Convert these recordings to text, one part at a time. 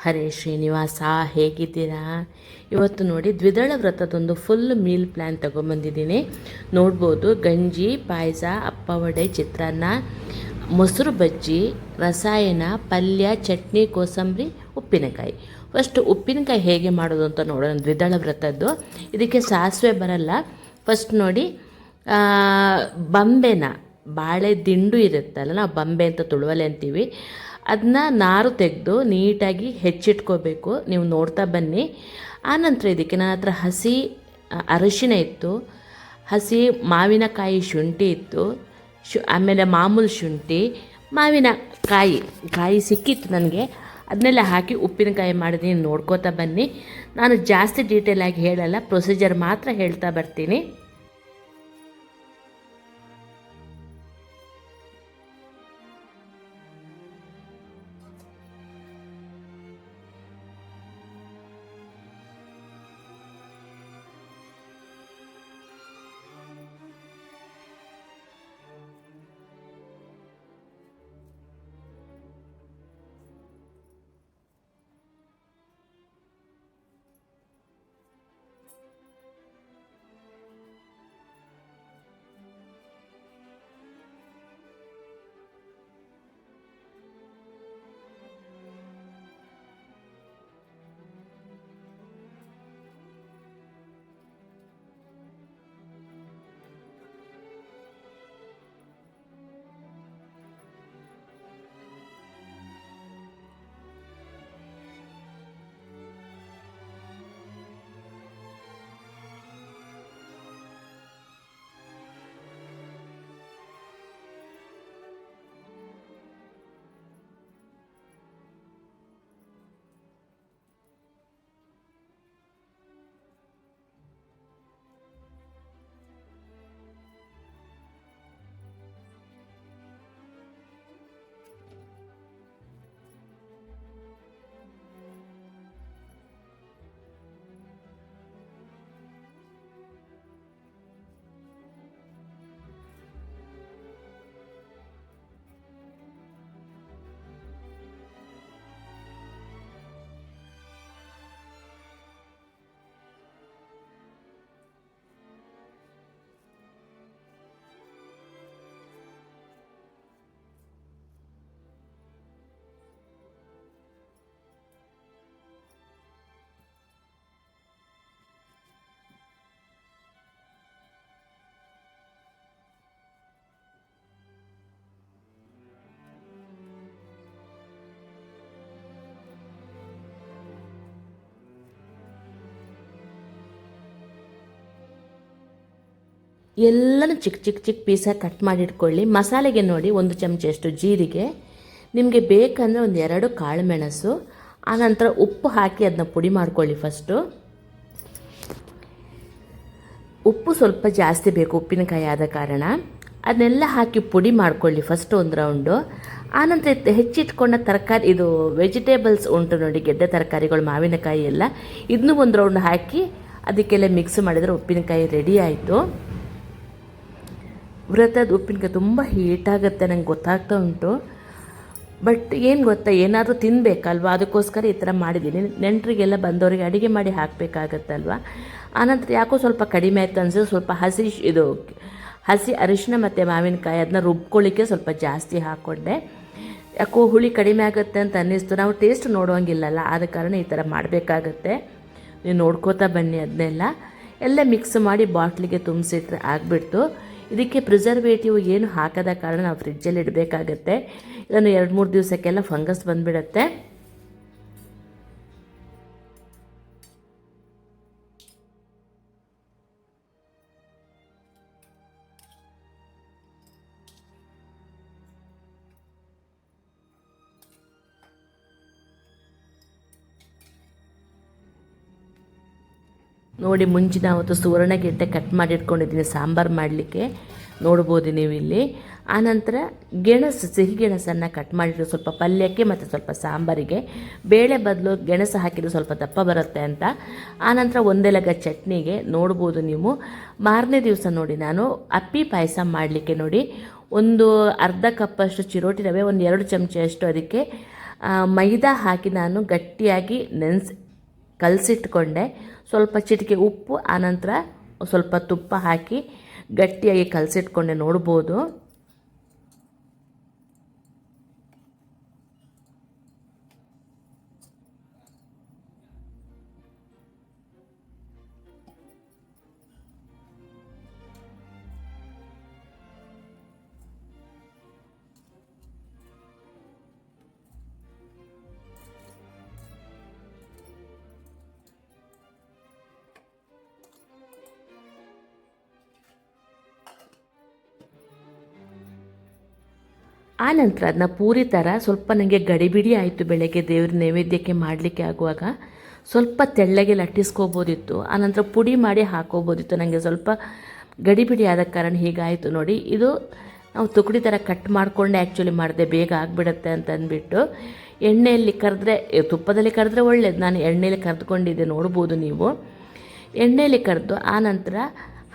ಹರೇ ಶ್ರೀನಿವಾಸ, ಹೇಗಿದ್ದೀರಾ? ಇವತ್ತು ನೋಡಿ ದ್ವಿದಳ ವ್ರತದೊಂದು ಫುಲ್ ಮೀಲ್ ಪ್ಲ್ಯಾನ್ ತೊಗೊಂಬಂದಿದ್ದೀನಿ. ನೋಡ್ಬೋದು, ಗಂಜಿ, ಪಾಯಸ, ಅಪ್ಪ ವಡೆ, ಚಿತ್ರಾನ್ನ, ಮೊಸರು ಬಜ್ಜಿ, ರಸಾಯನ, ಪಲ್ಯ, ಚಟ್ನಿ, ಕೋಸಂಬರಿ, ಉಪ್ಪಿನಕಾಯಿ. ಫಸ್ಟ್ ಉಪ್ಪಿನಕಾಯಿ ಹೇಗೆ ಮಾಡೋದು ಅಂತ ನೋಡೋಣ. ದ್ವಿದಳ ವ್ರತದ್ದು ಇದಕ್ಕೆ ಸಾಸಿವೆ ಬರಲ್ಲ. ಫಸ್ಟ್ ನೋಡಿ, ಬಂಬೆನ, ಬಾಳೆ ದಿಂಡು ಇರುತ್ತಲ್ಲ, ನಾವು ಬಂಬೆ ಅಂತ ತುಳುವಲೆ ಅಂತೀವಿ, ಅದನ್ನ ನಾರು ತೆಗೆದು ನೀಟಾಗಿ ಹೆಚ್ಚಿಟ್ಕೋಬೇಕು. ನೀವು ನೋಡ್ತಾ ಬನ್ನಿ. ಆನಂತರ ಇದಕ್ಕೆ ನನ್ನ ಹತ್ರ ಹಸಿ ಅರಿಶಿನ ಇತ್ತು, ಹಸಿ ಮಾವಿನಕಾಯಿ ಶುಂಠಿ ಇತ್ತು, ಆಮೇಲೆ ಮಾಮೂಲು ಶುಂಠಿ, ಕಾಯಿ ಸಿಕ್ಕಿತ್ತು ನನಗೆ. ಅದನ್ನೆಲ್ಲ ಹಾಕಿ ಉಪ್ಪಿನಕಾಯಿ ಮಾಡಿದ್ದೀನಿ. ನೋಡ್ಕೋತಾ ಬನ್ನಿ. ನಾನು ಜಾಸ್ತಿ ಡೀಟೇಲಾಗಿ ಹೇಳಲ್ಲ, ಪ್ರೊಸೀಜರ್ ಮಾತ್ರ ಹೇಳ್ತಾ ಬರ್ತೀನಿ. ಎಲ್ಲನೂ ಚಿಕ್ಕ ಚಿಕ್ಕ ಚಿಕ್ಕ ಪೀಸಾಗಿ ಕಟ್ ಮಾಡಿಟ್ಕೊಳ್ಳಿ. ಮಸಾಲೆಗೆ ನೋಡಿ, 1 ಚಮಚಷ್ಟು ಜೀರಿಗೆ, ನಿಮಗೆ ಬೇಕಂದರೆ 2 ಕಾಳುಮೆಣಸು, ಆನಂತರ ಉಪ್ಪು ಹಾಕಿ ಅದನ್ನ ಪುಡಿ ಮಾಡ್ಕೊಳ್ಳಿ. ಫಸ್ಟು ಉಪ್ಪು ಸ್ವಲ್ಪ ಜಾಸ್ತಿ ಬೇಕು, ಉಪ್ಪಿನಕಾಯಿ ಆದ ಕಾರಣ. ಅದನ್ನೆಲ್ಲ ಹಾಕಿ ಪುಡಿ ಮಾಡ್ಕೊಳ್ಳಿ ಫಸ್ಟ್ 1 ರೌಂಡು. ಆನಂತರ ಹೆಚ್ಚಿಟ್ಕೊಂಡ ತರಕಾರಿ, ಇದು ವೆಜಿಟೇಬಲ್ಸ್ ಉಂಟು ನೋಡಿ, ಗೆಡ್ಡೆ ತರಕಾರಿಗಳು, ಮಾವಿನಕಾಯಿ ಎಲ್ಲ, ಇದನ್ನೂ 1 ರೌಂಡ್ ಹಾಕಿ ಅದಕ್ಕೆಲ್ಲ ಮಿಕ್ಸ್ ಮಾಡಿದರೆ ಉಪ್ಪಿನಕಾಯಿ ರೆಡಿ ಆಯಿತು. ವ್ರತದ ಉಪ್ಪಿನಕಾಯಿ ತುಂಬ ಹೀಟಾಗುತ್ತೆ, ನಂಗೆ ಗೊತ್ತಾಗ್ತಾ ಉಂಟು. ಬಟ್ ಏನು ಗೊತ್ತಾ, ಏನಾದರೂ ತಿನ್ನಬೇಕಲ್ವ, ಅದಕ್ಕೋಸ್ಕರ ಈ ಥರ ಮಾಡಿದ್ದೀನಿ. ನೆಂಟರಿಗೆಲ್ಲ ಬಂದವರಿಗೆ ಅಡುಗೆ ಮಾಡಿ ಹಾಕಬೇಕಾಗತ್ತಲ್ವ. ಆನಂತರ ಯಾಕೋ ಸ್ವಲ್ಪ ಕಡಿಮೆ ಆಯಿತು ಅನಿಸಿದ್ರೆ ಸ್ವಲ್ಪ ಹಸಿ ಅರಿಶಿನ ಮತ್ತು ಮಾವಿನಕಾಯಿ ಅದನ್ನ ರುಬ್ಕೊಳ್ಳಿಕ್ಕೆ ಸ್ವಲ್ಪ ಜಾಸ್ತಿ ಹಾಕ್ಕೊಂಡೆ. ಯಾಕೋ ಹುಳಿ ಕಡಿಮೆ ಆಗುತ್ತೆ ಅಂತ ಅನ್ನಿಸ್ತು. ನಾವು ಟೇಸ್ಟ್ ನೋಡೋಂಗಿಲ್ಲಲ್ಲ, ಆದ ಕಾರಣ ಈ ಥರ ಮಾಡಬೇಕಾಗತ್ತೆ. ನೀವು ನೋಡ್ಕೋತಾ ಬನ್ನಿ. ಅದನ್ನೆಲ್ಲ ಮಿಕ್ಸ್ ಮಾಡಿ ಬಾಟ್ಲಿಗೆ ತುಂಬಿಸಿಟ್ರೆ ಆಗಿಬಿಡ್ತು. ಇದಕ್ಕೆ ಪ್ರಿಸರ್ವೇಟಿವ್ ಏನು ಹಾಕದ ಕಾರಣ ನಾವು ಫ್ರಿಜ್ಜಲ್ಲಿ ಇಡಬೇಕಾಗತ್ತೆ. ಇದನ್ನು 2-3 ದಿವಸಕ್ಕೆಲ್ಲ ಫಂಗಸ್ ಬಂದುಬಿಡುತ್ತೆ. ನೋಡಿ, ಮುಂಚಿನ ಅವತ್ತು ಸುವರ್ಣಗೆಡ್ಡೆ ಕಟ್ ಮಾಡಿ ಇಟ್ಕೊಂಡಿದ್ದೀನಿ ಸಾಂಬಾರು ಮಾಡಲಿಕ್ಕೆ, ನೋಡ್ಬೋದು ನೀವು ಇಲ್ಲಿ. ಆನಂತರ ಸಿಹಿ ಗೆಣಸನ್ನು ಕಟ್ ಮಾಡಿಟ್ಟು ಸ್ವಲ್ಪ ಪಲ್ಯಕ್ಕೆ ಮತ್ತು ಸ್ವಲ್ಪ ಸಾಂಬಾರಿಗೆ, ಬೇಳೆ ಬದಲು ಗೆಣಸು ಹಾಕಿದ್ದು ಸ್ವಲ್ಪ ದಪ್ಪ ಬರುತ್ತೆ ಅಂತ. ಆನಂತರ ಒಂದೆಲಗ ಚಟ್ನಿಗೆ ನೋಡ್ಬೋದು ನೀವು. ಮಾರನೇ ದಿವಸ ನೋಡಿ, ನಾನು ಅಪ್ಪಿ ಪಾಯಸ ಮಾಡಲಿಕ್ಕೆ ನೋಡಿ, ಒಂದು ಅರ್ಧ ಕಪ್ಪಷ್ಟು ಚಿರೋಟಿ ರವೆ, 1-2 ಚಮಚ ಅದಕ್ಕೆ ಮೈದಾ ಹಾಕಿ ನಾನು ಗಟ್ಟಿಯಾಗಿ ಕಲಸಿಟ್ಕೊಂಡೆ. ಸ್ವಲ್ಪ ಚಿಟಿಕೆ ಉಪ್ಪು, ಆನಂತರ ಸ್ವಲ್ಪ ತುಪ್ಪ ಹಾಕಿ ಗಟ್ಟಿಯಾಗಿ ಕಲಸಿಟ್ಕೊಂಡೆ, ನೋಡ್ಬೋದು. ಆನಂತರ ಅದನ್ನ ಪೂರಿ ಥರ ಸ್ವಲ್ಪ ನನಗೆ ಗಡಿಬಿಡಿ ಆಯಿತು. ಬೆಳಗ್ಗೆ ದೇವ್ರ ನೈವೇದ್ಯಕ್ಕೆ ಮಾಡಲಿಕ್ಕೆ ಆಗುವಾಗ ಸ್ವಲ್ಪ ತೆಳ್ಳಗೆ ಲಟ್ಟಿಸ್ಕೋಬೋದಿತ್ತು, ಆನಂತರ ಪುಡಿ ಮಾಡಿ ಹಾಕೋಬೋದಿತ್ತು. ನನಗೆ ಸ್ವಲ್ಪ ಗಡಿಬಿಡಿ ಆದ ಕಾರಣ ಹೀಗಾಯಿತು ನೋಡಿ. ಇದು ನಾವು ತುಕಡಿ ಥರ ಕಟ್ ಮಾಡಿಕೊಂಡೆ ಆ್ಯಕ್ಚುಲಿ ಮಾಡಿದೆ, ಬೇಗ ಆಗಿಬಿಡುತ್ತೆ ಅಂತ ಅಂದ್ಬಿಟ್ಟು. ಎಣ್ಣೆಯಲ್ಲಿ ಕರೆದ್ರೆ, ತುಪ್ಪದಲ್ಲಿ ಕರೆದ್ರೆ ಒಳ್ಳೇದು, ನಾನು ಎಣ್ಣೆಯಲ್ಲಿ ಕರೆದುಕೊಂಡಿದ್ದೆ, ನೋಡ್ಬೋದು ನೀವು. ಎಣ್ಣೆಯಲ್ಲಿ ಕರೆದು ಆನಂತರ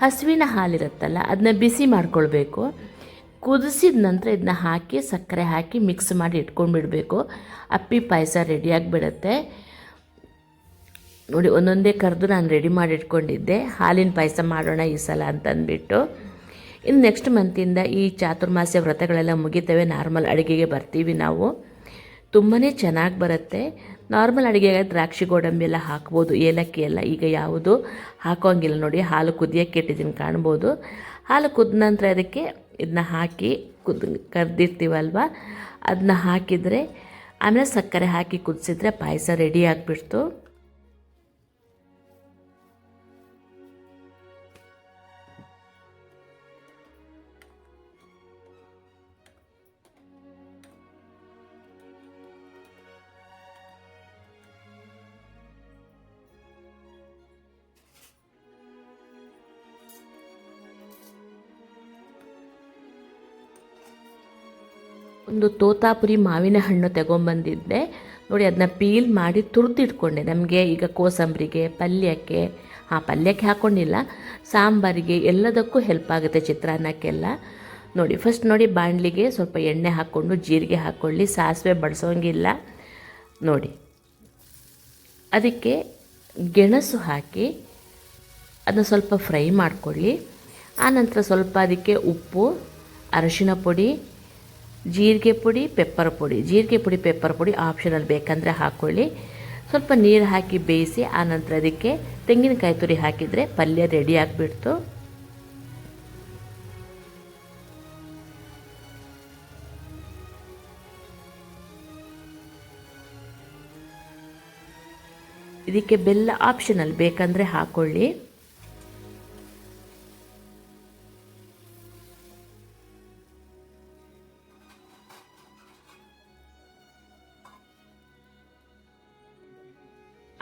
ಹಸುವಿನ ಹಾಲಿರುತ್ತಲ್ಲ ಅದನ್ನ ಬಿಸಿ ಮಾಡ್ಕೊಳ್ಬೇಕು. ಕುದಿಸಿದ ನಂತರ ಇದನ್ನ ಹಾಕಿ ಸಕ್ಕರೆ ಹಾಕಿ ಮಿಕ್ಸ್ ಮಾಡಿ ಇಟ್ಕೊಂಡ್ಬಿಡಬೇಕು. ಅಪ್ಪಿ ಪಾಯಸ ರೆಡಿಯಾಗಿಬಿಡುತ್ತೆ ನೋಡಿ. ಒಂದೊಂದೇ ಕರೆದು ನಾನು ರೆಡಿ ಮಾಡಿ ಇಟ್ಕೊಂಡಿದ್ದೆ, ಹಾಲಿನ ಪಾಯಸ ಮಾಡೋಣ ಈ ಸಲ ಅಂತಂದ್ಬಿಟ್ಟು. ಇನ್ನು ನೆಕ್ಸ್ಟ್ ಮಂತಿಂದ ಈ ಚಾತುರ್ಮಾಸ್ಯ ವ್ರತಗಳೆಲ್ಲ ಮುಗಿತವೆ, ನಾರ್ಮಲ್ ಅಡುಗೆಗೆ ಬರ್ತೀವಿ ನಾವು. ತುಂಬಾ ಚೆನ್ನಾಗಿ ಬರುತ್ತೆ. ನಾರ್ಮಲ್ ಅಡುಗೆಗೆ ದ್ರಾಕ್ಷಿ ಗೋಡಂಬಿ ಎಲ್ಲ ಹಾಕ್ಬೋದು, ಏಲಕ್ಕಿ ಎಲ್ಲ. ಈಗ ಯಾವುದು ಹಾಕೋಂಗಿಲ್ಲ ನೋಡಿ. ಹಾಲು ಕುದಿಯೋಕ್ಕೆ ಇಟ್ಟಿದ್ದೀನಿ, ಕಾಣ್ಬೋದು. ಹಾಲು ಕುದ ನಂತರ ಅದಕ್ಕೆ ಇದನ್ನ ಹಾಕಿ ಕರೆದಿರ್ತೀವಲ್ವ, ಅದನ್ನ ಹಾಕಿದರೆ ಆಮೇಲೆ ಸಕ್ಕರೆ ಹಾಕಿ ಕುದಿಸಿದ್ರೆ ಪಾಯಸ ರೆಡಿ ಆಗಿಬಿಡ್ತು. ಒಂದು ತೋತಾಪುರಿ ಮಾವಿನ ಹಣ್ಣು ತಗೊಂಬಂದಿದ್ದೆ ನೋಡಿ. ಅದನ್ನ ಪೀಲ್ ಮಾಡಿ ತುರಿದಿಟ್ಕೊಂಡೆ. ನಮಗೆ ಈಗ ಕೋಸಂಬರಿಗೆ, ಪಲ್ಯಕ್ಕೆ ಹಾಕ್ಕೊಂಡಿಲ್ಲ, ಸಾಂಬಾರಿಗೆ ಎಲ್ಲದಕ್ಕೂ ಹೆಲ್ಪ್ ಆಗುತ್ತೆ, ಚಿತ್ರಾನ್ನಕ್ಕೆಲ್ಲ ನೋಡಿ. ಫಸ್ಟ್ ನೋಡಿ, ಬಾಣಲಿಗೆ ಸ್ವಲ್ಪ ಎಣ್ಣೆ ಹಾಕ್ಕೊಂಡು ಜೀರಿಗೆ ಹಾಕ್ಕೊಳ್ಳಿ, ಸಾಸಿವೆ ಬಡಿಸೋಂಗಿಲ್ಲ ನೋಡಿ. ಅದಕ್ಕೆ ಗೆಣಸು ಹಾಕಿ ಅದನ್ನ ಸ್ವಲ್ಪ ಫ್ರೈ ಮಾಡ್ಕೊಳ್ಳಿ. ಆನಂತರ ಸ್ವಲ್ಪ ಅದಕ್ಕೆ ಉಪ್ಪು, ಅರಿಶಿನ ಪುಡಿ, ಜೀರಿಗೆ ಪುಡಿ, ಪೆಪ್ಪರ್ ಪುಡಿ. ಜೀರಿಗೆ ಪುಡಿ, ಪೆಪ್ಪರ್ ಪುಡಿ ಆಪ್ಷನಲ್, ಬೇಕಂದರೆ ಹಾಕ್ಕೊಳ್ಳಿ. ಸ್ವಲ್ಪ ನೀರು ಹಾಕಿ ಬೇಯಿಸಿ ಆನಂತರ ಅದಕ್ಕೆ ತೆಂಗಿನಕಾಯಿ ತುರಿ ಹಾಕಿದರೆ ಪಲ್ಯ ರೆಡಿ ಆಗಿಬಿಡ್ತು. ಇದಕ್ಕೆ ಬೆಲ್ಲ ಆಪ್ಷನಲ್, ಬೇಕಂದರೆ ಹಾಕ್ಕೊಳ್ಳಿ.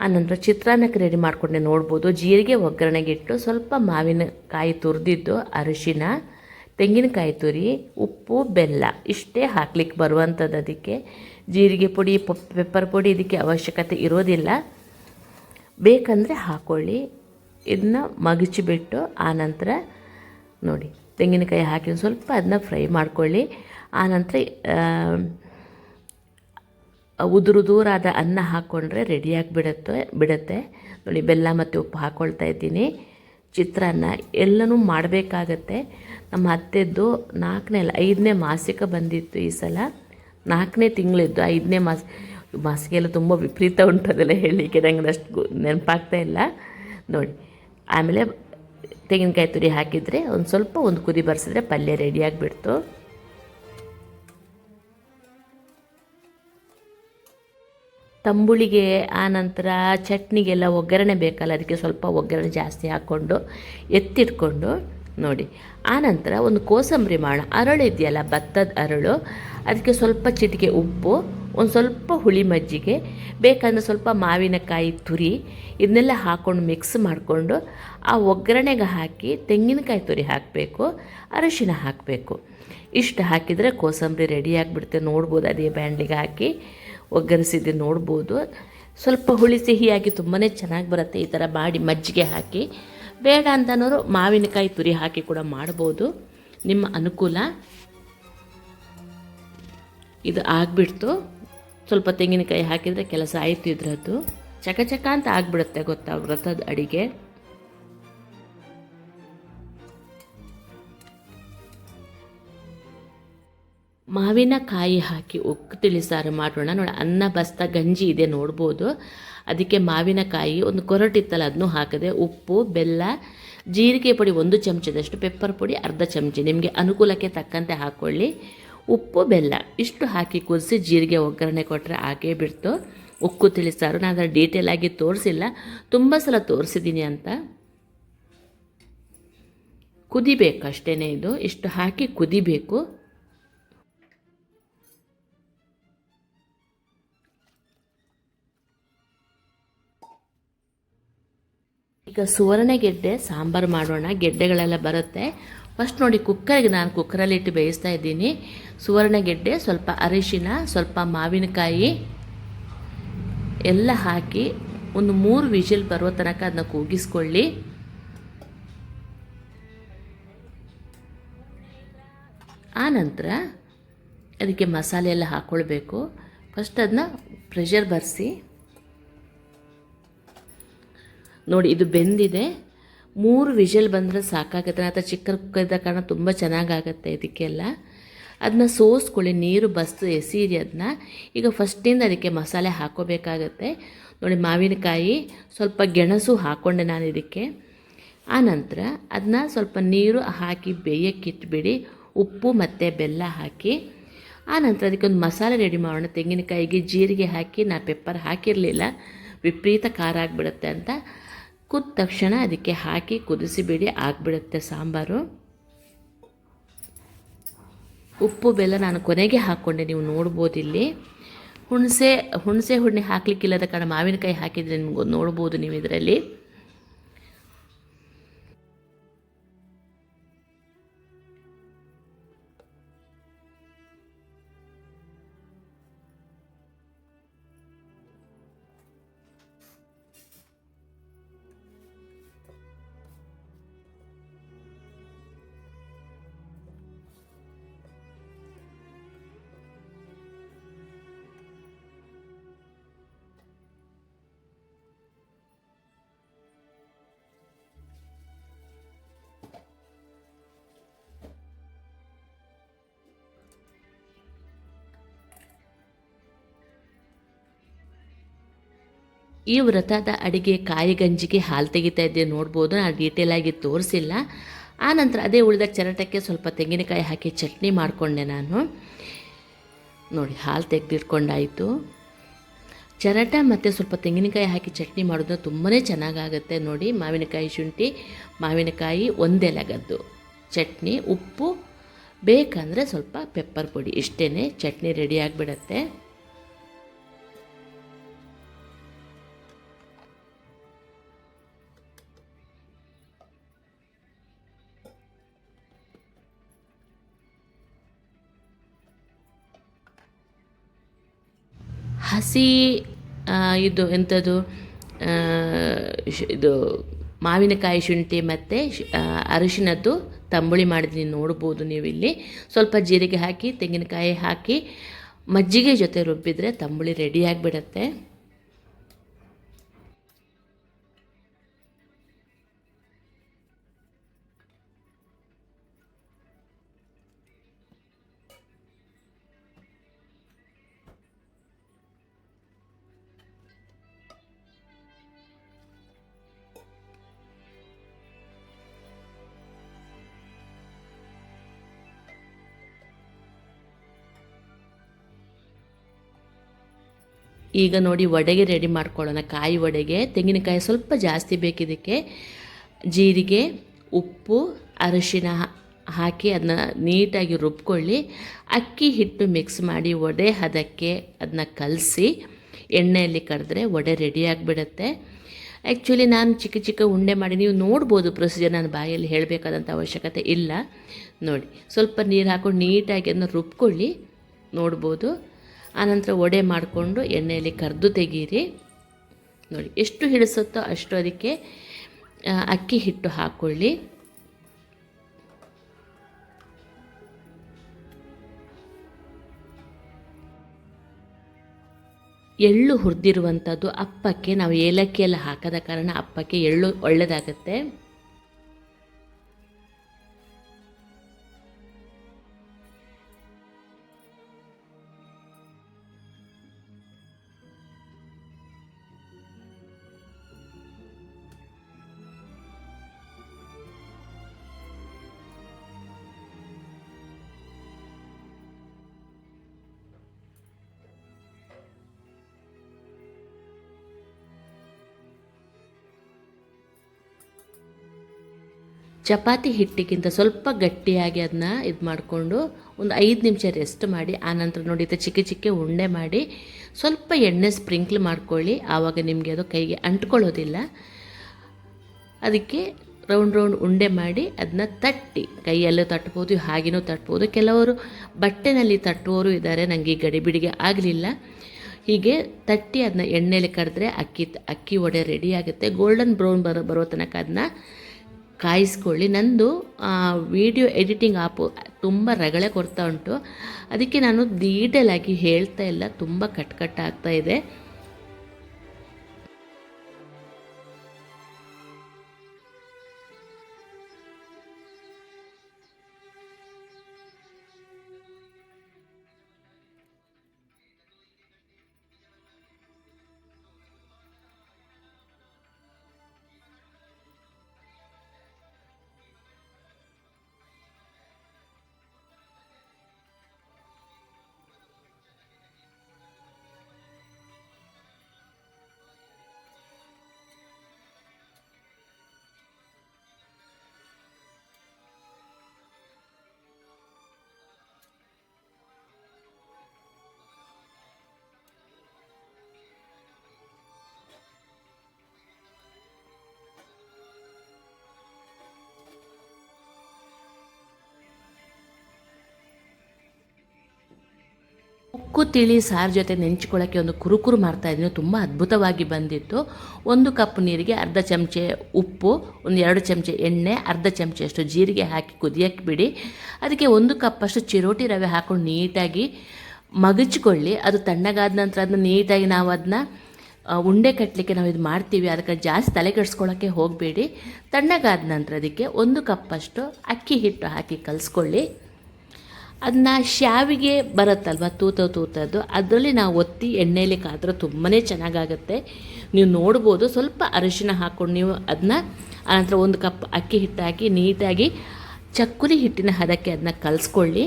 ಆನಂತರ ಚಿತ್ರಾನ್ನಕ್ಕೆ ರೆಡಿ ಮಾಡಿಕೊಂಡೆ, ನೋಡ್ಬೋದು. ಜೀರಿಗೆ ಒಗ್ಗರಣೆಗೆ ಇಟ್ಟು ಸ್ವಲ್ಪ ಮಾವಿನಕಾಯಿ ತುರಿದಿದ್ದು, ಅರಿಶಿನ, ತೆಂಗಿನಕಾಯಿ ತುರಿ, ಉಪ್ಪು, ಬೆಲ್ಲ ಇಷ್ಟೇ ಹಾಕ್ಲಿಕ್ಕೆ ಬರುವಂಥದ್ದು. ಅದಕ್ಕೆ ಜೀರಿಗೆ ಪುಡಿ, ಪೆಪ್ಪರ್ ಪುಡಿ ಇದಕ್ಕೆ ಅವಶ್ಯಕತೆ ಇರೋದಿಲ್ಲ, ಬೇಕಂದರೆ ಹಾಕ್ಕೊಳ್ಳಿ. ಇದನ್ನ ಮಗಚಿಬಿಟ್ಟು ಆನಂತರ ನೋಡಿ ತೆಂಗಿನಕಾಯಿ ಹಾಕಿ ಸ್ವಲ್ಪ ಅದನ್ನ ಫ್ರೈ ಮಾಡ್ಕೊಳ್ಳಿ. ಆನಂತರ ಉದುರಾದ ಅನ್ನ ಹಾಕ್ಕೊಂಡ್ರೆ ರೆಡಿಯಾಗಿ ಬಿಡುತ್ತೆ ನೋಡಿ. ಬೆಲ್ಲ ಮತ್ತು ಉಪ್ಪು ಹಾಕ್ಕೊಳ್ತಾ ಇದ್ದೀನಿ. ಚಿತ್ರಾನ್ನ ಎಲ್ಲನೂ ಮಾಡಬೇಕಾಗತ್ತೆ. ನಮ್ಮ ಅತ್ತೆದ್ದು 4ನೇ ಅಲ್ಲ 5ನೇ ಮಾಸಿಕ ಬಂದಿತ್ತು ಈ ಸಲ. 4ನೇ ತಿಂಗಳಿದ್ದು 5ನೇ ಮಾಸಿಗೆಲ್ಲ ತುಂಬ ವಿಪರೀತ ಉಂಟದೆಲ್ಲ ಹೇಳಲಿಕ್ಕೆ ನಂಗೆ ಅಷ್ಟು ನೆನಪಾಗ್ತಾ ಇಲ್ಲ ನೋಡಿ. ಆಮೇಲೆ ತೆಂಗಿನಕಾಯಿ ತುರಿ ಹಾಕಿದರೆ ಒಂದು ಕುದಿ ಬರ್ಸಿದ್ರೆ ಪಲ್ಯ ರೆಡಿಯಾಗಿಬಿಡ್ತು. ತಂಬುಳಿಗೆ ಆನಂತರ ಚಟ್ನಿಗೆಲ್ಲ ಒಗ್ಗರಣೆ ಬೇಕಲ್ಲ, ಅದಕ್ಕೆ ಸ್ವಲ್ಪ ಒಗ್ಗರಣೆ ಜಾಸ್ತಿ ಹಾಕ್ಕೊಂಡು ಎತ್ತಿಟ್ಕೊಂಡು ನೋಡಿ. ಆನಂತರ ಒಂದು ಕೋಸಂಬರಿ ಮಾಡೋಣ. ಅರಳು ಇದೆಯಲ್ಲ, ಭತ್ತದ ಅರಳು, ಅದಕ್ಕೆ ಸ್ವಲ್ಪ ಚಿಟಿಕೆ ಉಪ್ಪು, ಒಂದು ಸ್ವಲ್ಪ ಹುಳಿ ಮಜ್ಜಿಗೆ, ಬೇಕಂದ್ರೆ ಸ್ವಲ್ಪ ಮಾವಿನಕಾಯಿ ತುರಿ, ಇದನ್ನೆಲ್ಲ ಹಾಕ್ಕೊಂಡು ಮಿಕ್ಸ್ ಮಾಡಿಕೊಂಡು ಆ ಒಗ್ಗರಣೆಗೆ ಹಾಕಿ ತೆಂಗಿನಕಾಯಿ ತುರಿ ಹಾಕಬೇಕು, ಅರಿಶಿನ ಹಾಕಬೇಕು. ಇಷ್ಟು ಹಾಕಿದರೆ ಕೋಸಂಬರಿ ರೆಡಿಯಾಗಿಬಿಡುತ್ತೆ. ನೋಡ್ಬೋದು, ಅದೇ ಬ್ಯಾಂಡಿಗೆ ಹಾಕಿ ಒಗ್ಗರಿಸಿದ್ದು ನೋಡ್ಬೋದು. ಸ್ವಲ್ಪ ಹುಳಿ ಸಿಹಿಯಾಗಿ ತುಂಬಾ ಚೆನ್ನಾಗಿ ಬರುತ್ತೆ ಈ ಥರ ಮಾಡಿ ಮಜ್ಜಿಗೆ ಹಾಕಿ. ಬೇಡ ಅಂತನೋರು ಮಾವಿನಕಾಯಿ ತುರಿ ಹಾಕಿ ಕೂಡ ಮಾಡ್ಬೋದು, ನಿಮ್ಮ ಅನುಕೂಲ. ಇದು ಆಗಿಬಿಡ್ತು. ಸ್ವಲ್ಪ ತೆಂಗಿನಕಾಯಿ ಹಾಕಿದರೆ ಕೆಲಸ ಆಯಿತು ಇದ್ರದ್ದು. ಚಕ ಅಂತ ಆಗಿಬಿಡುತ್ತೆ ಗೊತ್ತಾ ವ್ರತದ ಅಡಿಗೆ. ಮಾವಿನಕಾಯಿ ಹಾಕಿ ಉಕ್ಕು ತಿಳಿಸಾರು ಮಾಡೋಣ ನೋಡಿ. ಅನ್ನ ಬಸ್ತ ಗಂಜಿ ಇದೆ ನೋಡ್ಬೋದು. ಅದಕ್ಕೆ ಮಾವಿನಕಾಯಿ ಒಂದು ಕೊರಟಿತ್ತಲ್ಲ ಅದನ್ನು ಹಾಕಿದೆ. ಉಪ್ಪು, ಬೆಲ್ಲ, ಜೀರಿಗೆ ಪುಡಿ 1 ಚಮಚದಷ್ಟು, ಪೆಪ್ಪರ್ ಪುಡಿ ಅರ್ಧ ಚಮಚ, ನಿಮಗೆ ಅನುಕೂಲಕ್ಕೆ ತಕ್ಕಂತೆ ಹಾಕ್ಕೊಳ್ಳಿ. ಉಪ್ಪು, ಬೆಲ್ಲ ಇಷ್ಟು ಹಾಕಿ ಕುದಿಸಿ ಜೀರಿಗೆ ಒಗ್ಗರಣೆ ಕೊಟ್ಟರೆ ಆಗೇ ಬಿಡ್ತು ಉಕ್ಕು ತಿಳಿಸಾರು. ನಾನು ಅದರ ಡೀಟೇಲ್ ಆಗಿ ತೋರಿಸಿಲ್ಲ, ತುಂಬ ಸಲ ತೋರಿಸಿದ್ದೀನಿ ಅಂತ. ಕುದಿಬೇಕು ಅಷ್ಟೇ, ಇದು ಇಷ್ಟು ಹಾಕಿ ಕುದಿಬೇಕು. ಈಗ ಸುವರ್ಣ ಗೆಡ್ಡೆ ಸಾಂಬಾರು ಮಾಡೋಣ. ಗೆಡ್ಡೆಗಳೆಲ್ಲ ಬರುತ್ತೆ. ಫಸ್ಟ್ ನೋಡಿ ಕುಕ್ಕರಿಗೆ ನಾನು ಕುಕ್ಕರಲ್ಲಿ ಇಟ್ಟು ಬೇಯಿಸ್ತಾ ಇದ್ದೀನಿ. ಸುವರ್ಣ ಗೆಡ್ಡೆ, ಸ್ವಲ್ಪ ಅರಿಶಿನ, ಸ್ವಲ್ಪ ಮಾವಿನಕಾಯಿ ಎಲ್ಲ ಹಾಕಿ ಒಂದು 3 ವಿಜಿಲ್ ಬರೋ ತನಕ ಅದನ್ನ ಕೂಗಿಸ್ಕೊಳ್ಳಿ. ಆನಂತರ ಅದಕ್ಕೆ ಮಸಾಲೆ ಎಲ್ಲ ಹಾಕ್ಕೊಳ್ಬೇಕು. ಫಸ್ಟ್ ಅದನ್ನ ಪ್ರೆಷರ್ ಬರೆಸಿ ನೋಡಿ. ಇದು ಬೆಂದಿದೆ. 3 ವಿಷಲ್ ಬಂದರೆ ಸಾಕಾಗುತ್ತೆ. ಅಥವಾ ಚಿಕ್ಕ ಕುಕ್ಕರ್ ಇದ್ದ ಕಾರಣ ತುಂಬ ಚೆನ್ನಾಗಾಗತ್ತೆ ಇದಕ್ಕೆಲ್ಲ. ಅದನ್ನ ಸೋಸ್ಕೊಳ್ಳಿ, ನೀರು ಬಸ್ತು ಎಸೀರಿ ಅದನ್ನ. ಈಗ ಫಸ್ಟಿಂದ ಅದಕ್ಕೆ ಮಸಾಲೆ ಹಾಕ್ಕೋಬೇಕಾಗತ್ತೆ ನೋಡಿ. ಮಾವಿನಕಾಯಿ, ಸ್ವಲ್ಪ ಗೆಣಸು ಹಾಕ್ಕೊಂಡೆ ನಾನು ಇದಕ್ಕೆ. ಆನಂತರ ಅದನ್ನ ಸ್ವಲ್ಪ ನೀರು ಹಾಕಿ ಬೇಯಕ್ಕಿಟ್ಬಿಡಿ, ಉಪ್ಪು ಮತ್ತು ಬೆಲ್ಲ ಹಾಕಿ. ಆನಂತರ ಅದಕ್ಕೊಂದು ಮಸಾಲೆ ರೆಡಿ ಮಾಡೋಣ. ತೆಂಗಿನಕಾಯಿಗೆ ಜೀರಿಗೆ ಹಾಕಿ, ನಾನು ಪೆಪ್ಪರ್ ಹಾಕಿರಲಿಲ್ಲ, ವಿಪರೀತ ಖಾರ ಆಗಿಬಿಡುತ್ತೆ ಅಂತ. ಕುದ್ದ ತಕ್ಷಣ ಅದಕ್ಕೆ ಹಾಕಿ ಕುದಿಸಿಬಿಡಿ, ಆಗಿಬಿಡುತ್ತೆ ಸಾಂಬಾರು. ಉಪ್ಪು ಬೆಲ್ಲ ನಾನು ಕೊನೆಗೆ ಹಾಕ್ಕೊಂಡೆ, ನೀವು ನೋಡ್ಬೋದು ಇಲ್ಲಿ. ಹುಣಸೆ ಹುಣ್ಣೆ ಹಾಕಲಿಕ್ಕಿಲ್ಲದ ಕಾರಣ ಮಾವಿನಕಾಯಿ ಹಾಕಿದರೆ ನಿಮ್ಗೆ ನೋಡ್ಬೋದು ನೀವು ಇದರಲ್ಲಿ. ಈ ವ್ರತದ ಅಡಿಗೆ ಕಾಯಿ ಗಂಜಿಗೆ ಹಾಲು ತೆಗಿತಾ ಇದ್ದೆ ನೋಡ್ಬೋದು. ನಾನು ಡೀಟೇಲಾಗಿ ತೋರಿಸಿಲ್ಲ. ಆನಂತರ ಅದೇ ಉಳಿದ ಚರಟಕ್ಕೆ ಸ್ವಲ್ಪ ತೆಂಗಿನಕಾಯಿ ಹಾಕಿ ಚಟ್ನಿ ಮಾಡಿಕೊಂಡೆ ನಾನು ನೋಡಿ. ಹಾಲು ತೆಗೆದಿಟ್ಕೊಂಡಾಯಿತು. ಚರಟ ಮತ್ತು ಸ್ವಲ್ಪ ತೆಂಗಿನಕಾಯಿ ಹಾಕಿ ಚಟ್ನಿ ಮಾಡೋದು ತುಂಬಾ ಚೆನ್ನಾಗಾಗುತ್ತೆ ನೋಡಿ. ಮಾವಿನಕಾಯಿ ಶುಂಠಿ, ಮಾವಿನಕಾಯಿ, ಒಂದೆಲಗದ್ದು ಚಟ್ನಿ, ಉಪ್ಪು, ಬೇಕಂದರೆ ಸ್ವಲ್ಪ ಪೆಪ್ಪರ್ ಪುಡಿ, ಇಷ್ಟೇ ಚಟ್ನಿ ರೆಡಿ ಆಗಿಬಿಡತ್ತೆ. ಹಸಿ ಇದು ಎಂಥದ್ದು ಇದು ಮಾವಿನಕಾಯಿ ಶುಂಠಿ ಮತ್ತು ಅರಿಶಿನದ್ದು ತಂಬುಳಿ ಮಾಡಿದ್ದೀನಿ ನೋಡ್ಬೋದು ನೀವು ಇಲ್ಲಿ. ಸ್ವಲ್ಪ ಜೀರಿಗೆ ಹಾಕಿ, ತೆಂಗಿನಕಾಯಿ ಹಾಕಿ, ಮಜ್ಜಿಗೆ ಜೊತೆ ರುಬ್ಬಿದರೆ ತಂಬುಳಿ ರೆಡಿಯಾಗಿಬಿಡತ್ತೆ. ಈಗ ನೋಡಿ ವಡೆಗೆ ರೆಡಿ ಮಾಡ್ಕೊಳ್ಳೋಣ. ಕಾಯಿ ವಡೆಗೆ ತೆಂಗಿನಕಾಯಿ ಸ್ವಲ್ಪ ಜಾಸ್ತಿ ಬೇಕಿದ್ದಕ್ಕೆ. ಜೀರಿಗೆ, ಉಪ್ಪು, ಅರಿಶಿನ ಹಾಕಿ ಅದನ್ನ ನೀಟಾಗಿ ರುಬ್ಕೊಳ್ಳಿ. ಅಕ್ಕಿ ಹಿಟ್ಟು ಮಿಕ್ಸ್ ಮಾಡಿ ವಡೆ ಹದಕ್ಕೆ ಅದನ್ನ ಕಲಸಿ ಎಣ್ಣೆಯಲ್ಲಿ ಕರೆದ್ರೆ ವಡೆ ರೆಡಿಯಾಗಿಬಿಡುತ್ತೆ. ಆ್ಯಕ್ಚುಲಿ ನಾನು ಚಿಕ್ಕ ಚಿಕ್ಕ ಉಂಡೆ ಮಾಡಿ, ನೀವು ನೋಡ್ಬೋದು ಪ್ರೊಸೀಜರ್, ನಾನು ಬಾಯಲ್ಲಿ ಹೇಳಬೇಕಾದಂಥ ಅವಶ್ಯಕತೆ ಇಲ್ಲ. ನೋಡಿ ಸ್ವಲ್ಪ ನೀರು ಹಾಕ್ಕೊಂಡು ನೀಟಾಗಿ ಅದನ್ನ ರುಬ್ಕೊಳ್ಳಿ ನೋಡ್ಬೋದು. ಆನಂತರ ವಡೆ ಮಾಡಿಕೊಂಡು ಎಣ್ಣೆಯಲ್ಲಿ ಕರೆದು ತೆಗೀರಿ ನೋಡಿ. ಎಷ್ಟು ಹಿಡಿಸುತ್ತೋ ಅಷ್ಟು ಅದಕ್ಕೆ ಅಕ್ಕಿ ಹಿಟ್ಟು ಹಾಕ್ಕೊಳ್ಳಿ. ಎಳ್ಳು ಹುರಿದಿರುವಂಥದ್ದು ಅಪ್ಪಕ್ಕೆ, ನಾವು ಏಲಕ್ಕಿ ಎಲ್ಲ ಹಾಕದ ಕಾರಣ ಅಪ್ಪಕ್ಕೆ ಎಳ್ಳು ಒಳ್ಳೆಯದಾಗತ್ತೆ. ಚಪಾತಿ ಹಿಟ್ಟಿಗಿಂತ ಸ್ವಲ್ಪ ಗಟ್ಟಿಯಾಗಿ ಅದನ್ನ ಇದು ಮಾಡಿಕೊಂಡು ಒಂದು 5 ನಿಮಿಷ ರೆಸ್ಟ್ ಮಾಡಿ, ಆನಂತರ ನೋಡಿ ಚಿಕ್ಕ ಚಿಕ್ಕ ಉಂಡೆ ಮಾಡಿ ಸ್ವಲ್ಪ ಎಣ್ಣೆ ಸ್ಪ್ರಿಂಕ್ಲ್ ಮಾಡ್ಕೊಳ್ಳಿ. ಆವಾಗ ನಿಮಗೆ ಅದು ಕೈಗೆ ಅಂಟ್ಕೊಳ್ಳೋದಿಲ್ಲ. ಅದಕ್ಕೆ ರೌಂಡ್ ಉಂಡೆ ಮಾಡಿ ಅದನ್ನ ತಟ್ಟಿ, ಕೈಯಲ್ಲೂ ತಟ್ಬೋದು, ಹಾಗೆಯೂ ತಟ್ಬೋದು. ಕೆಲವರು ಬಟ್ಟೆನಲ್ಲಿ ತಟ್ಟುವವರು ಇದ್ದಾರೆ, ನನಗೆ ಗಡಿಬಿಡಿಗೆ ಆಗಲಿಲ್ಲ. ಹೀಗೆ ತಟ್ಟಿ ಅದನ್ನ ಎಣ್ಣೆಯಲ್ಲಿ ಕರೆದ್ರೆ ಅಕ್ಕಿ ವಡೆ ರೆಡಿ ಆಗುತ್ತೆ. ಗೋಲ್ಡನ್ ಬ್ರೌನ್ ಬರೋ ತನಕ ಅದನ್ನ ಕಾಯಿಸ್ಕೊಳ್ಳಿ. ನಂದು ವಿಡಿಯೋ ಎಡಿಟಿಂಗ್ ಆ್ಯಪು ತುಂಬ ರಗಳೆ ಕೊಡ್ತಾ ಉಂಟು, ಅದಕ್ಕೆ ನಾನು ಡೀಟೇಲಾಗಿ ಹೇಳ್ತಾ ಇಲ್ಲ, ತುಂಬ ಕಟ್ ಆಗ್ತಾ ಇದೆ. ಉಕ್ಕು ತಿಳಿ ಸಾರು ಜೊತೆ ನೆಂಚ್ಕೊಳ್ಳೋಕ್ಕೆ ಒಂದು ಕುರುಕುರು ಮಾಡ್ತಾಯಿದ್ದೀನಿ, ತುಂಬ ಅದ್ಭುತವಾಗಿ ಬಂದಿತ್ತು. 1 ಕಪ್ ನೀರಿಗೆ ಅರ್ಧ ಚಮಚೆ ಉಪ್ಪು, ಒಂದು 2 ಚಮಚೆ ಎಣ್ಣೆ, ಅರ್ಧ ಚಮಚೆಯಷ್ಟು ಜೀರಿಗೆ ಹಾಕಿ ಕುದಿಯಕ್ಕೆ ಬಿಡಿ. ಅದಕ್ಕೆ 1 ಕಪ್ಪಷ್ಟು ಚಿರೋಟಿ ರವೆ ಹಾಕ್ಕೊಂಡು ನೀಟಾಗಿ ಮಗಚ್ಕೊಳ್ಳಿ. ಅದು ತಣ್ಣಗಾದ ನಂತರ ಅದನ್ನ ನೀಟಾಗಿ ನಾವು ಅದನ್ನ ಉಂಡೆ ಕಟ್ಟಲಿಕ್ಕೆ ನಾವು ಇದು ಮಾಡ್ತೀವಿ, ಅದಕ್ಕೆ ಜಾಸ್ತಿ ತಲೆ ಕೆಡಿಸ್ಕೊಳ್ಳೋಕ್ಕೆ ಹೋಗಬೇಡಿ. ತಣ್ಣಗಾದ ನಂತರ ಅದಕ್ಕೆ 1 ಕಪ್ಪಷ್ಟು ಅಕ್ಕಿ ಹಿಟ್ಟು ಹಾಕಿ ಕಲಿಸ್ಕೊಳ್ಳಿ. ಅದನ್ನ ಶಾವಿಗೆ ಬರುತ್ತಲ್ವ, ತೂತದ್ದು ಅದರಲ್ಲಿ ನಾವು ಒತ್ತಿ ಎಣ್ಣೆಯಲ್ಲಿ ಕಾದ್ರೆ ತುಂಬಾ ಚೆನ್ನಾಗಾಗುತ್ತೆ. ನೀವು ನೋಡ್ಬೋದು. ಸ್ವಲ್ಪ ಅರಿಶಿನ ಹಾಕ್ಕೊಂಡು ನೀವು ಅದನ್ನ, ಆನಂತರ 1 ಕಪ್ ಅಕ್ಕಿ ಹಿಟ್ಟು ಹಾಕಿ ನೀಟಾಗಿ ಚಕ್ಕುಲಿ ಹಿಟ್ಟಿನ ಹದಕ್ಕೆ ಅದನ್ನ ಕಲಿಸ್ಕೊಳ್ಳಿ.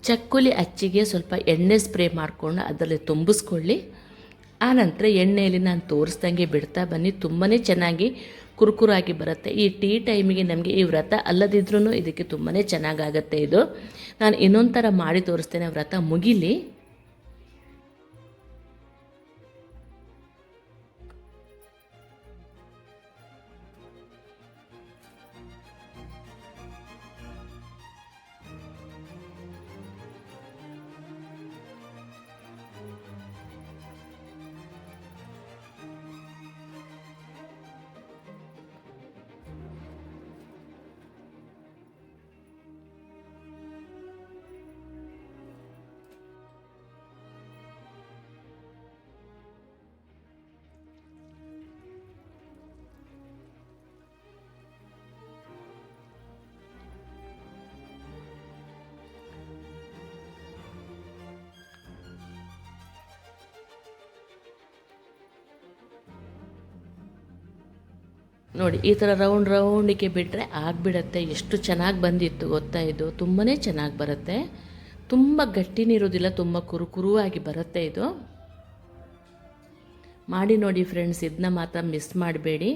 ಚಕ್ಕುಲಿ ಅಚ್ಚಿಗೆ ಸ್ವಲ್ಪ ಎಣ್ಣೆ ಸ್ಪ್ರೇ ಮಾಡಿಕೊಂಡು ಅದರಲ್ಲಿ ತುಂಬಿಸ್ಕೊಳ್ಳಿ. ಆನಂತರ ಎಣ್ಣೆಯಲ್ಲಿ ನಾನು ತೋರಿಸ್ದಂಗೆ ಬಿಡ್ತಾ ಬನ್ನಿ, ತುಂಬಾ ಚೆನ್ನಾಗಿ ಕುರುಕುರಾಗಿ ಬರುತ್ತೆ. ಈ ಟೀ ಟೈಮಿಗೆ ನಮಗೆ ಈ ವ್ರತ ಅಲ್ಲದಿದ್ರೂ ಇದಕ್ಕೆ ತುಂಬಾ ಚೆನ್ನಾಗಾಗತ್ತೆ. ಇದು ನಾನು ಇನ್ನೊಂದು ಥರ ಮಾಡಿ ತೋರಿಸ್ತೇನೆ, ವ್ರತ ಮುಗಿಲಿ. ನೋಡಿ ಈ ಥರ ರೌಂಡಿಗೆ ಬಿಟ್ಟರೆ ಆಗಿಬಿಡತ್ತೆ. ಎಷ್ಟು ಚೆನ್ನಾಗಿ ಬಂದಿತ್ತು ಗೊತ್ತಾ, ಇದು ತುಂಬಾ ಚೆನ್ನಾಗಿ ಬರುತ್ತೆ. ತುಂಬ ಗಟ್ಟಿನಿರೋದಿಲ್ಲ, ತುಂಬ ಕುರುಕುರುವಾಗಿ ಬರುತ್ತೆ ಇದು. ಮಾಡಿ ನೋಡಿ ಫ್ರೆಂಡ್ಸ್, ಇದನ್ನ ಮಾತ್ರ ಮಿಸ್ ಮಾಡಬೇಡಿ.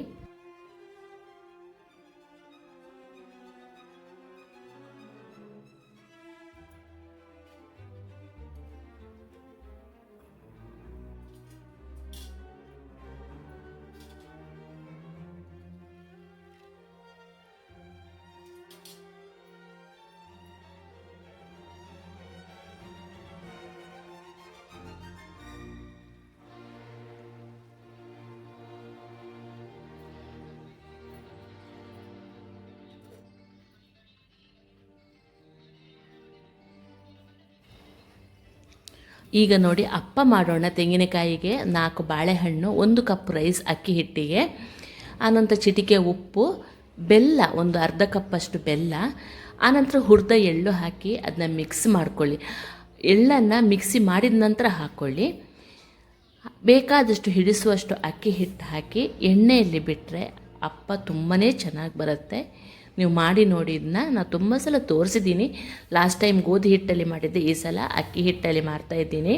ಈಗ ನೋಡಿ ಅಪ್ಪ ಮಾಡೋಣ. ತೆಂಗಿನಕಾಯಿಗೆ 4 ಬಾಳೆಹಣ್ಣು, 1 ಕಪ್ ರೈಸ್ ಅಕ್ಕಿ ಹಿಟ್ಟಿಗೆ, ಆನಂತರ ಚಿಟಿಕೆ ಉಪ್ಪು, ಬೆಲ್ಲ ಒಂದು ಅರ್ಧ ಕಪ್ಪಷ್ಟು ಬೆಲ್ಲ, ಆನಂತರ ಹುರಿದ ಎಳ್ಳು ಹಾಕಿ ಅದನ್ನ ಮಿಕ್ಸ್ ಮಾಡ್ಕೊಳ್ಳಿ. ಎಳ್ಳನ್ನು ಮಿಕ್ಸಿ ಮಾಡಿದ ನಂತರ ಹಾಕ್ಕೊಳ್ಳಿ. ಬೇಕಾದಷ್ಟು ಹಿಡಿಸುವಷ್ಟು ಅಕ್ಕಿ ಹಿಟ್ಟು ಹಾಕಿ ಎಣ್ಣೆಯಲ್ಲಿ ಬಿಟ್ಟರೆ ಅಪ್ಪ ತುಂಬಾ ಚೆನ್ನಾಗಿ ಬರುತ್ತೆ. ನೀವು ಮಾಡಿ ನೋಡಿ. ಇದನ್ನ ನಾನು ತುಂಬ ಸಲ ತೋರಿಸಿದ್ದೀನಿ. ಲಾಸ್ಟ್ ಟೈಮ್ ಗೋಧಿ ಹಿಟ್ಟಲ್ಲಿ ಮಾಡಿದ್ದೆ, ಈ ಸಲ ಅಕ್ಕಿ ಹಿಟ್ಟಲ್ಲಿ ಮಾಡ್ತಾಯಿದ್ದೀನಿ.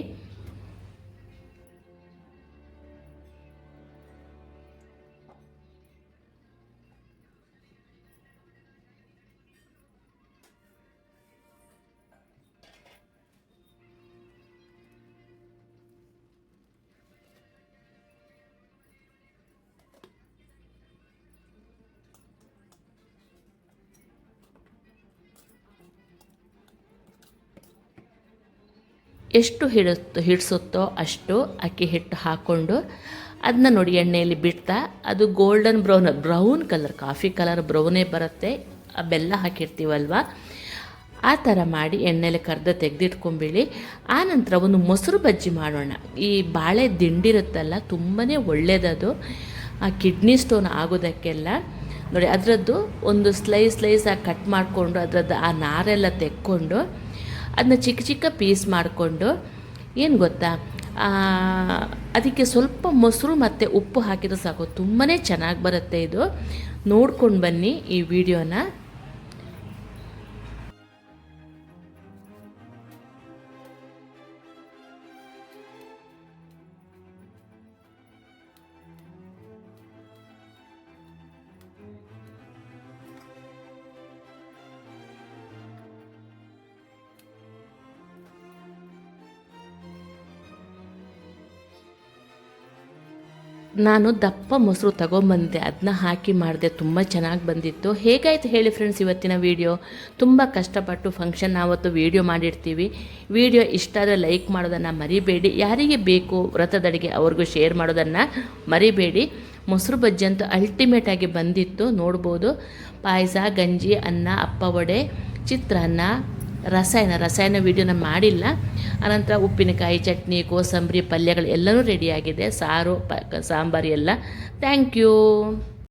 ಎಷ್ಟು ಹಿಡಿಸುತ್ತೋ ಅಷ್ಟು ಅಕ್ಕಿ ಹಿಟ್ಟು ಹಾಕ್ಕೊಂಡು ಅದನ್ನ ನೋಡಿ ಎಣ್ಣೆಯಲ್ಲಿ ಬಿಡ್ತಾ ಅದು golden brown colour, coffee colour ಬ್ರೌನೇ ಬರುತ್ತೆ. ಆ ಬೆಲ್ಲ ಹಾಕಿರ್ತೀವಲ್ವ, ಆ ಥರ ಮಾಡಿ ಎಣ್ಣೆಯಲ್ಲಿ ಕರೆದು ತೆಗೆದಿಟ್ಕೊಂಬಿಡಿ. ಆನಂತರ ಒಂದು ಮೊಸರು ಬಜ್ಜಿ ಮಾಡೋಣ. ಈ ಬಾಳೆ ದಿಂಡಿರುತ್ತಲ್ಲ, ತುಂಬಾ ಒಳ್ಳೆಯದದು ಆ ಕಿಡ್ನಿ ಸ್ಟೋನ್ ಆಗೋದಕ್ಕೆಲ್ಲ. ನೋಡಿ ಅದರದ್ದು ಒಂದು ಸ್ಲೈಸಾಗಿ ಕಟ್ ಮಾಡಿಕೊಂಡು ಅದರದ್ದು ಆ ನಾರೆಲ್ಲ ತೆಕ್ಕೊಂಡು ಅದನ್ನ ಚಿಕ್ಕ ಪೀಸ್ ಮಾಡಿಕೊಂಡು, ಏನು ಗೊತ್ತಾ, ಅದಕ್ಕೆ ಸ್ವಲ್ಪ ಮೊಸರು ಮತ್ತು ಉಪ್ಪು ಹಾಕಿದ್ರೆ ಸಾಕು, ತುಂಬಾ ಚೆನ್ನಾಗಿ ಬರುತ್ತೆ ಇದು. ನೋಡ್ಕೊಂಡು ಬನ್ನಿ ಈ ವಿಡಿಯೋನ. ನಾನು ದಪ್ಪ ಮೊಸರು ತೊಗೊಂಬಂದೆ, ಅದನ್ನ ಹಾಕಿ ಮಾಡಿದೆ, ತುಂಬ ಚೆನ್ನಾಗಿ ಬಂದಿತ್ತು. ಹೇಗಾಯಿತು ಹೇಳಿ ಫ್ರೆಂಡ್ಸ್ ಇವತ್ತಿನ ವೀಡಿಯೋ. ತುಂಬ ಕಷ್ಟಪಟ್ಟು ಫಂಕ್ಷನ್ ಆವತ್ತು ವೀಡಿಯೋ ಮಾಡಿರ್ತೀವಿ. ವೀಡಿಯೋ ಇಷ್ಟ ಆದರೆ ಲೈಕ್ ಮಾಡೋದನ್ನು ಮರಿಬೇಡಿ. ಯಾರಿಗೆ ಬೇಕು ವ್ರತದಡಿಗೆ ಅವ್ರಿಗೂ ಶೇರ್ ಮಾಡೋದನ್ನು ಮರಿಬೇಡಿ. ಮೊಸರು ಬಜ್ಜಿ ಅಂತೂ ಅಲ್ಟಿಮೇಟಾಗಿ ಬಂದಿತ್ತು, ನೋಡ್ಬೋದು. ಪಾಯಸ, ಗಂಜಿ, ಅನ್ನ, ಅಪ್ಪ ವಡೆ, ಚಿತ್ರಾನ್ನ, ರಸಾಯನ ವೀಡಿಯೋನ ಮಾಡಿಲ್ಲ. ಅನಂತರ ಉಪ್ಪಿನಕಾಯಿ, ಚಟ್ನಿ, ಕೋಸಂಬರಿ, ಪಲ್ಯಗಳು ಎಲ್ಲನೂ ರೆಡಿಯಾಗಿದೆ. ಸಾರು, ಸಾಂಬಾರು ಎಲ್ಲ. Thank you.